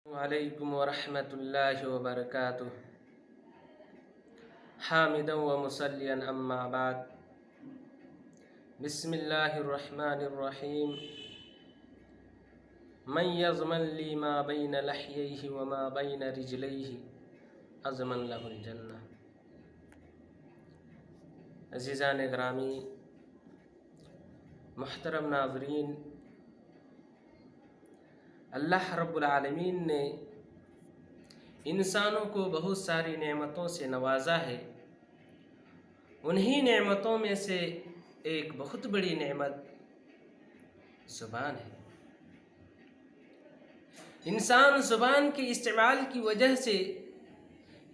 وعلیکم ورحمۃ اللہ وبرکاتہ حامدا و مصلیا اما بعد بسم اللہ الرحمن الرحیم من یضمن لی ما بین لحییہ وما بین رجلیہ اضمن لہ الجنہ۔ عزیزان گرامی، محترم ناظرین، اللہ رب العالمین نے انسانوں کو بہت ساری نعمتوں سے نوازا ہے۔ انہی نعمتوں میں سے ایک بہت بڑی نعمت زبان ہے۔ انسان زبان کے استعمال کی وجہ سے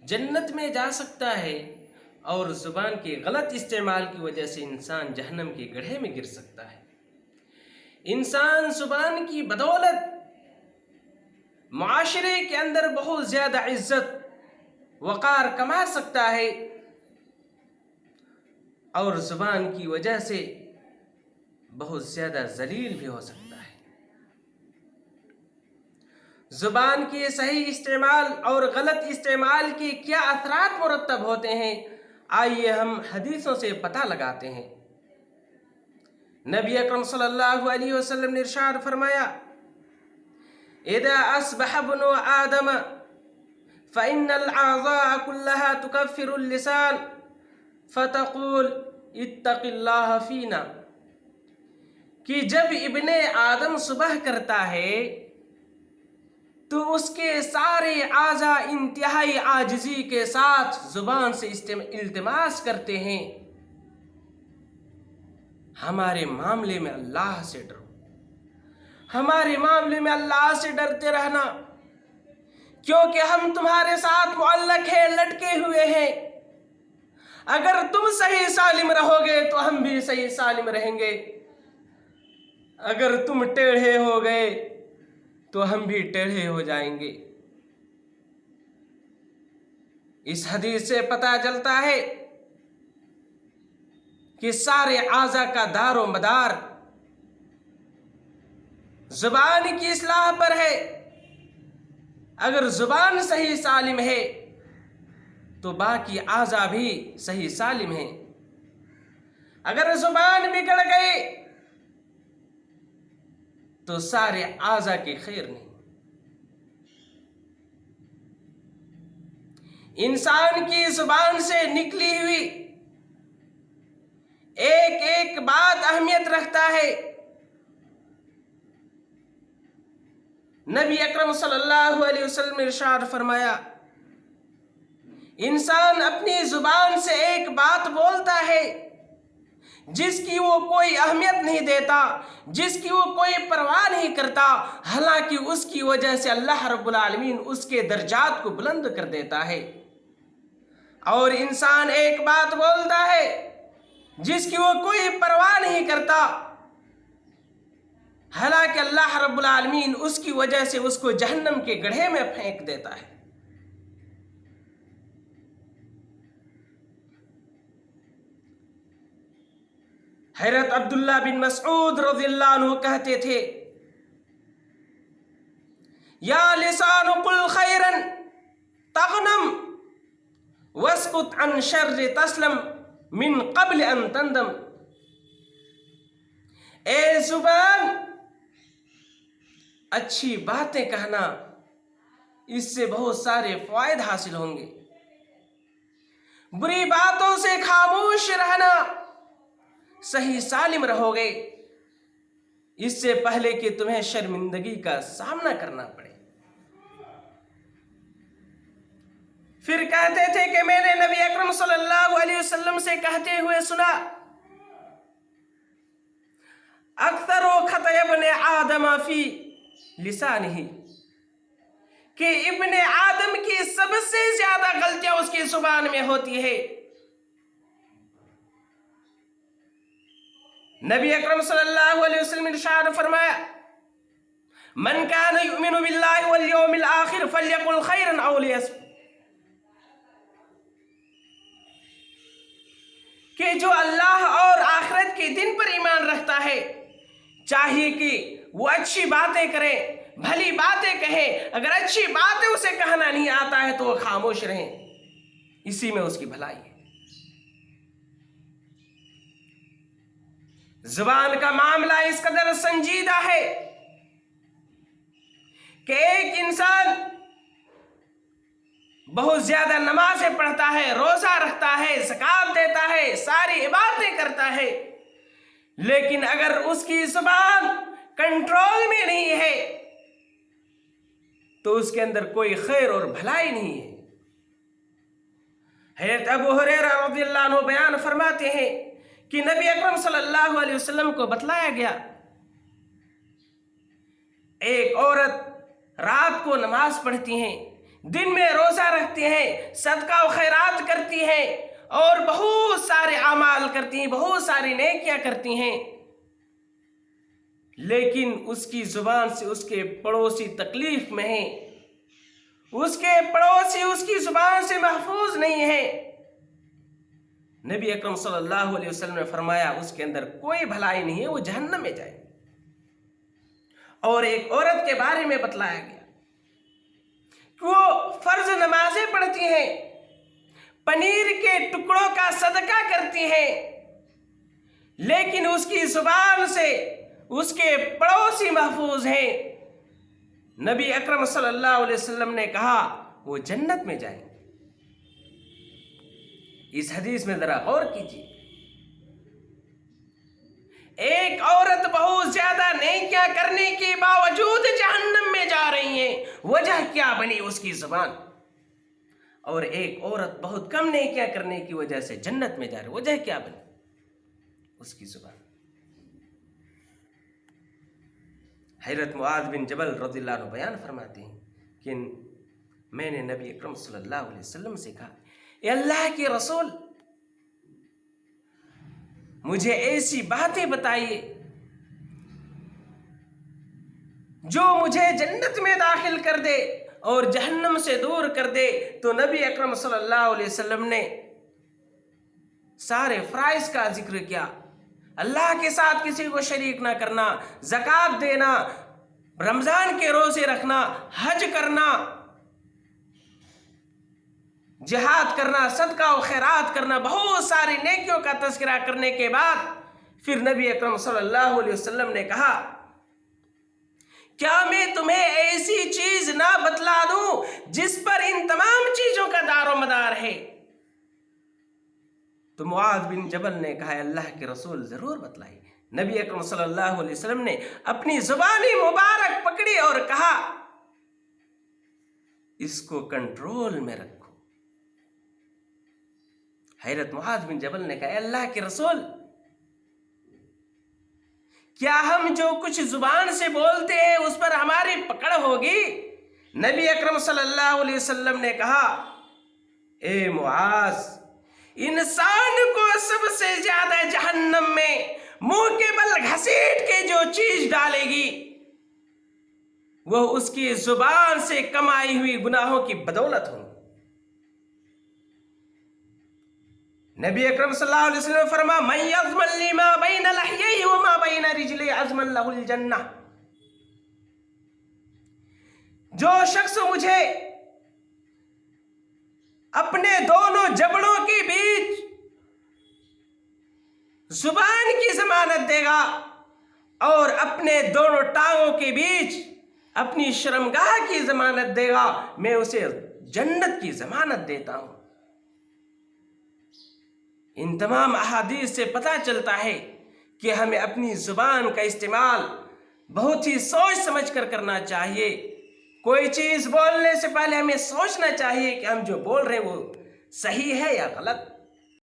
جنت میں جا سکتا ہے، اور زبان کے غلط استعمال کی وجہ سے انسان جہنم کے گڑھے میں گر سکتا ہے۔ انسان زبان کی بدولت معاشرے کے اندر بہت زیادہ عزت وقار کما سکتا ہے، اور زبان کی وجہ سے بہت زیادہ ذلیل بھی ہو سکتا ہے۔ زبان کے صحیح استعمال اور غلط استعمال کے کیا اثرات مرتب ہوتے ہیں، آئیے ہم حدیثوں سے پتہ لگاتے ہیں۔ نبی اکرم صلی اللہ علیہ وسلم نے ارشاد فرمایا، اذا اصبح ابن آدم فإن الأعضاء كلها تكفر اللسان فتقول اتق اللہ فینا، کہ جب ابن آدم صبح کرتا ہے تو اس کے سارے اعضاء انتہائی عاجزی کے ساتھ زبان سے التماس کرتے ہیں، ہمارے معاملے میں اللہ سے ڈرو، ہمارے معاملے میں اللہ سے ڈرتے رہنا، کیونکہ ہم تمہارے ساتھ معلق ہیں، لٹکے ہوئے ہیں۔ اگر تم صحیح سالم رہو گے تو ہم بھی صحیح سالم رہیں گے، اگر تم ٹیڑھے ہو گئے تو ہم بھی ٹیڑھے ہو جائیں گے۔ اس حدیث سے پتہ چلتا ہے کہ سارے اعضاء کا دار و مدار زبان کی اصلاح پر ہے۔ اگر زبان صحیح سالم ہے تو باقی اعضاء بھی صحیح سالم ہیں۔ اگر زبان بگڑ گئی تو سارے اعضاء کی خیر نہیں۔ انسان کی زبان سے نکلی ہوئی ایک ایک بات اہمیت رکھتا ہے۔ نبی اکرم صلی اللہ علیہ وسلم نے ارشاد فرمایا، انسان اپنی زبان سے ایک بات بولتا ہے جس کی وہ کوئی اہمیت نہیں دیتا، جس کی وہ کوئی پرواہ نہیں کرتا، حالانکہ اس کی وجہ سے اللہ رب العالمین اس کے درجات کو بلند کر دیتا ہے۔ اور انسان ایک بات بولتا ہے جس کی وہ کوئی پرواہ نہیں کرتا، حالانکہ اللہ رب العالمین اس کی وجہ سے اس کو جہنم کے گڑھے میں پھینک دیتا ہے۔ حضرت عبداللہ بن مسعود رضی اللہ عنہ کہتے تھے، یا لسان قل خیرا تغنم واسکت عن شر تسلم من قبل ان تندم۔ اے زبان، اچھی باتیں کہنا، اس سے بہت سارے فوائد حاصل ہوں گے۔ بری باتوں سے خاموش رہنا، صحیح سالم رہو گے، اس سے پہلے کہ تمہیں شرمندگی کا سامنا کرنا پڑے۔ پھر کہتے تھے کہ میں نے نبی اکرم صلی اللہ علیہ وسلم سے کہتے ہوئے سنا، اکثر خطأ ابن آدم فی لسانہ، کہ ابن آدم کی سب سے زیادہ غلطیاں اس کی زبان میں ہوتی ہے۔ نبی اکرم صلی اللہ علیہ وسلم نے ارشاد فرمایا، من کان یؤمن باللہ والیوم الآخر فلیقل خیرا او لیصمت، کہ جو اللہ اور آخرت کے دن پر ایمان رکھتا ہے چاہیے کہ وہ اچھی باتیں کرے، بھلی باتیں کہیں، اگر اچھی باتیں اسے کہنا نہیں آتا ہے تو وہ خاموش رہیں، اسی میں اس کی بھلائی ہے۔ زبان کا معاملہ اس قدر سنجیدہ ہے کہ ایک انسان بہت زیادہ نمازیں پڑھتا ہے، روزہ رکھتا ہے، زکوٰۃ دیتا ہے، ساری عبادتیں کرتا ہے، لیکن اگر اس کی زبان کنٹرول میں نہیں ہے تو اس کے اندر کوئی خیر اور بھلائی نہیں ہے۔ حضرت ابو ہریرہ رضی اللہ عنہ بیان فرماتے ہیں کہ نبی اکرم صلی اللہ علیہ وسلم کو بتلایا گیا، ایک عورت رات کو نماز پڑھتی ہیں، دن میں روزہ رکھتی ہیں، صدقہ و خیرات کرتی ہیں اور بہت سارے اعمال کرتی ہیں، بہت ساری نیکیاں کرتی ہیں، لیکن اس کی زبان سے اس کے پڑوسی تکلیف میں ہیں، اس کے پڑوسی اس کی زبان سے محفوظ نہیں ہیں۔ نبی اکرم صلی اللہ علیہ وسلم نے فرمایا اس کے اندر کوئی بھلائی نہیں ہے، وہ جہنم میں جائے۔ اور ایک عورت کے بارے میں بتلایا گیا کہ وہ فرض نمازیں پڑھتی ہیں، پنیر کے ٹکڑوں کا صدقہ کرتی ہیں، لیکن اس کی زبان سے اس کے پڑوسی محفوظ ہیں۔ نبی اکرم صلی اللہ علیہ وسلم نے کہا وہ جنت میں جائیں۔ اس حدیث میں ذرا غور کیجیے، ایک عورت بہت زیادہ نیکیاں کرنے کے باوجود جہنم میں جا رہی ہے، وجہ کیا بنی؟ اس کی زبان۔ اور ایک عورت بہت کم نیکیاں کرنے کی وجہ سے جنت میں جا رہی، وجہ کیا بنی؟ اس کی زبان۔ حضرت معاذ بن جبل رضی اللہ عنہ بیان فرماتے ہیں کہ میں نے نبی اکرم صلی اللہ علیہ وسلم سے کہا، اے اللہ کے رسول، مجھے ایسی باتیں بتائیے جو مجھے جنت میں داخل کر دے اور جہنم سے دور کر دے۔ تو نبی اکرم صلی اللہ علیہ وسلم نے سارے فرائض کا ذکر کیا، اللہ کے ساتھ کسی کو شریک نہ کرنا، زکوٰۃ دینا، رمضان کے روزے رکھنا، حج کرنا، جہاد کرنا، صدقہ و خیرات کرنا، بہت ساری نیکیوں کا تذکرہ کرنے کے بعد پھر نبی اکرم صلی اللہ علیہ وسلم نے کہا، کیا میں تمہیں ایسی چیز نہ بتلا دوں جس پر ان تمام چیزوں کا دار و مدار ہے؟ تو معاذ بن جبل نے کہا، اللہ کے رسول ضرور بتلائیے۔ نبی اکرم صلی اللہ علیہ وسلم نے اپنی زبان مبارک پکڑی اور کہا، اس کو کنٹرول میں رکھو۔ حضرت معاذ بن جبل نے کہا، اللہ کے رسول، کیا ہم جو کچھ زبان سے بولتے ہیں اس پر ہماری پکڑ ہوگی؟ نبی اکرم صلی اللہ علیہ وسلم نے کہا، اے معاذ، انسان کو سب سے زیادہ جہنم میں منہ کے بل گھسیٹ کے جو چیز ڈالے گی وہ اس کی زبان سے کمائی ہوئی گناہوں کی بدولت ہوگی۔ نبی اکرم صلی اللہ علیہ وسلم نے فرمایا، من یضمن لی ما بین لحییہ وما بین رجلی اضمن لہ الجنہ، جو شخص مجھے اپنے دونوں جبڑوں کے بیچ زبان کی ضمانت دے گا اور اپنے دونوں ٹانگوں کے بیچ اپنی شرمگاہ کی ضمانت دے گا، میں اسے جنت کی ضمانت دیتا ہوں۔ ان تمام احادیث سے پتہ چلتا ہے کہ ہمیں اپنی زبان کا استعمال بہت ہی سوچ سمجھ کر کرنا چاہیے۔ کوئی چیز بولنے سے پہلے ہمیں سوچنا چاہیے کہ ہم جو بول رہے ہیں وہ صحیح ہے یا غلط۔